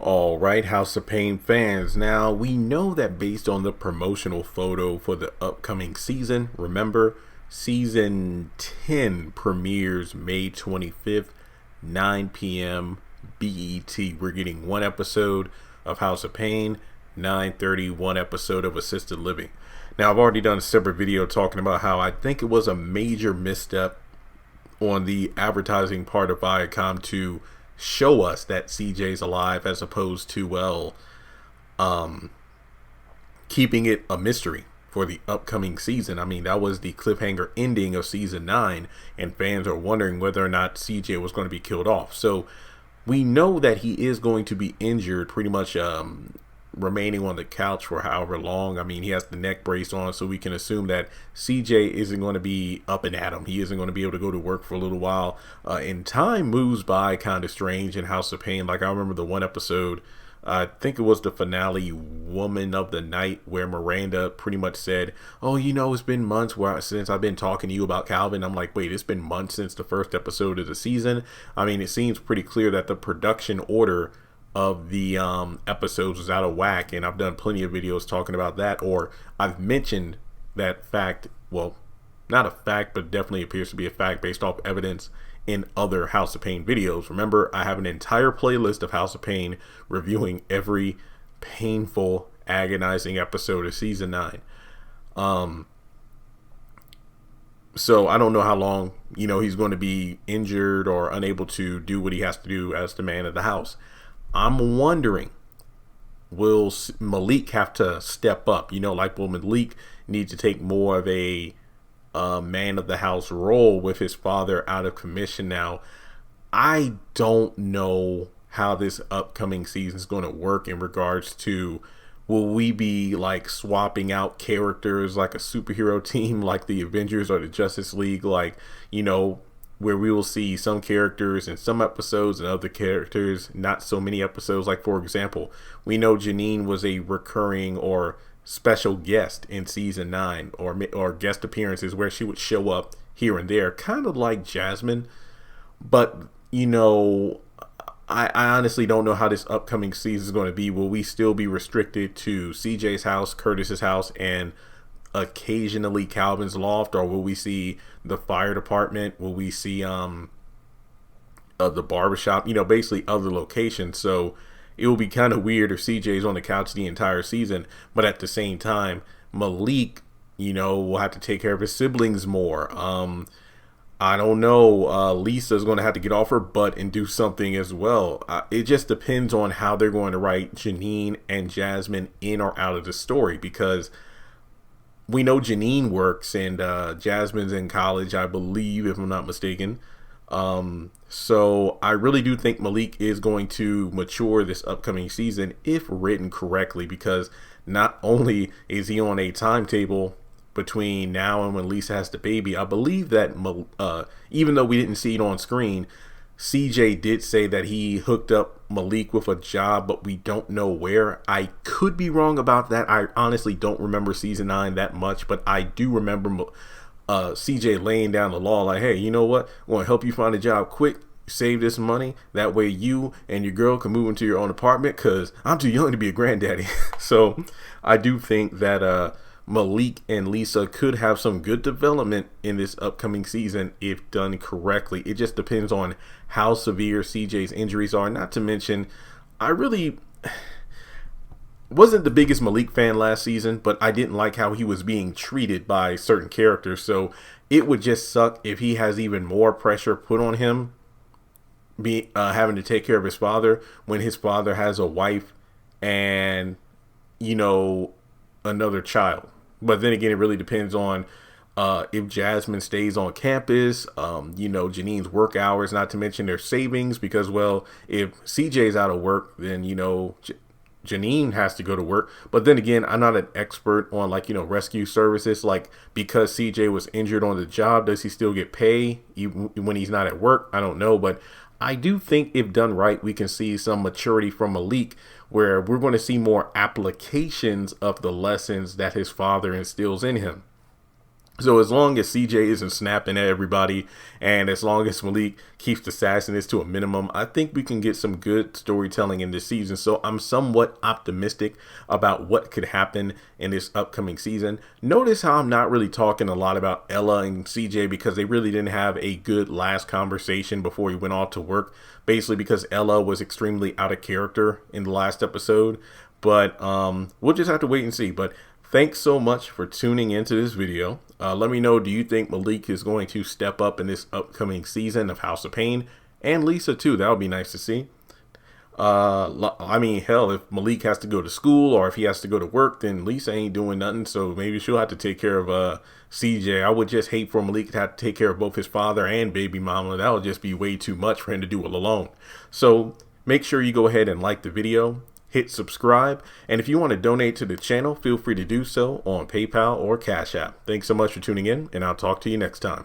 All right, House of Payne fans. Now, we know that based on the promotional photo for the upcoming season, remember, season 10 premieres May 25th, 9 p.m. BET. We're getting one episode of House of Payne, 9:30, one episode of Assisted Living. Now, I've already done a separate video talking about how I think it was a major misstep on the advertising part of Viacom to show us that CJ's alive as opposed to, keeping it a mystery for the upcoming season. I mean, that was the cliffhanger ending of season 9, and fans are wondering whether or not CJ was going to be killed off. So we know that he is going to be injured, pretty much remaining on the couch for however long. I mean, he has the neck brace on, so we can assume that CJ isn't going to be up and at him. He isn't going to be able to go to work for a little while. And time moves by kind of strange in House of Payne. Like, I remember the one episode, I think it was the finale, Woman of the Night, where Miranda pretty much said, oh, it's been months since I've been talking to you about Calvin. I'm like, wait, it's been months since the first episode of the season. I mean, it seems pretty clear that the production order of the episodes was out of whack, and I've done plenty of videos talking about that, or I've mentioned that fact. Well, not a fact, but definitely appears to be a fact based off evidence in other House of Payne videos. Remember, I have an entire playlist of House of Payne reviewing every painful, agonizing episode of season 9. So I don't know how long he's going to be injured or unable to do what he has to do as the man of the house. I'm wondering, will Malik have to step up? Will Malik need to take more of a man of the house role with his father out of commission now? I don't know how this upcoming season is going to work in regards to, will we be like swapping out characters like a superhero team like the Avengers or the Justice League, where we will see some characters in some episodes and other characters not so many episodes. Like, for example, we know Janine was a recurring or special guest in season 9, or guest appearances where she would show up here and there, kind of like Jasmine. But I honestly don't know how this upcoming season is going to be. Will we still be restricted to CJ's house, Curtis's house, and occasionally Calvin's loft, or will we see the fire department? Will we see the barbershop? Basically other locations. So it will be kind of weird if CJ's on the couch the entire season, but at the same time, Malik, will have to take care of his siblings more. I don't know. Lisa's going to have to get off her butt and do something as well. It just depends on how they're going to write Janine and Jasmine in or out of the story, because we know Janine works and Jasmine's in college, I believe, if I'm not mistaken. So I really do think Malik is going to mature this upcoming season if written correctly, because not only is he on a timetable between now and when Lisa has the baby, I believe that even though we didn't see it on screen, CJ did say that he hooked up Malik with a job, but we don't know where. I could be wrong about that. I honestly don't remember season 9 that much, but I do remember CJ laying down the law like, hey, you know what? I want to help you find a job quick. Save this money. That way you and your girl can move into your own apartment, because I'm too young to be a granddaddy. So I do think that Malik and Lisa could have some good development in this upcoming season if done correctly. It just depends on how severe CJ's injuries are. Not to mention, I really wasn't the biggest Malik fan last season, but I didn't like how he was being treated by certain characters. So it would just suck if he has even more pressure put on him, having to take care of his father when his father has a wife and another child. But then again, it really depends on if Jasmine stays on campus, Janine's work hours, not to mention their savings, because, well, if CJ's out of work, then Janine has to go to work. But then again, I'm not an expert on rescue services. Like, because CJ was injured on the job, does he still get pay even when he's not at work? I don't know, but I do think if done right, we can see some maturity from Malik, where we're going to see more applications of the lessons that his father instills in him. So as long as CJ isn't snapping at everybody, and as long as Malik keeps the sassiness to a minimum, I think we can get some good storytelling in this season. So I'm somewhat optimistic about what could happen in this upcoming season. Notice how I'm not really talking a lot about Ella and CJ because they really didn't have a good last conversation before he went off to work. Basically because Ella was extremely out of character in the last episode. But we'll just have to wait and see. But thanks so much for tuning into this video. Let me know, do you think Malik is going to step up in this upcoming season of House of Payne? And Lisa too, that would be nice to see. I mean, hell, if Malik has to go to school or if he has to go to work, then Lisa ain't doing nothing. So maybe she'll have to take care of CJ. I would just hate for Malik to have to take care of both his father and baby mama. That would just be way too much for him to do it alone. So make sure you go ahead and like the video. Hit subscribe, and if you want to donate to the channel, feel free to do so on PayPal or Cash App. Thanks so much for tuning in, and I'll talk to you next time.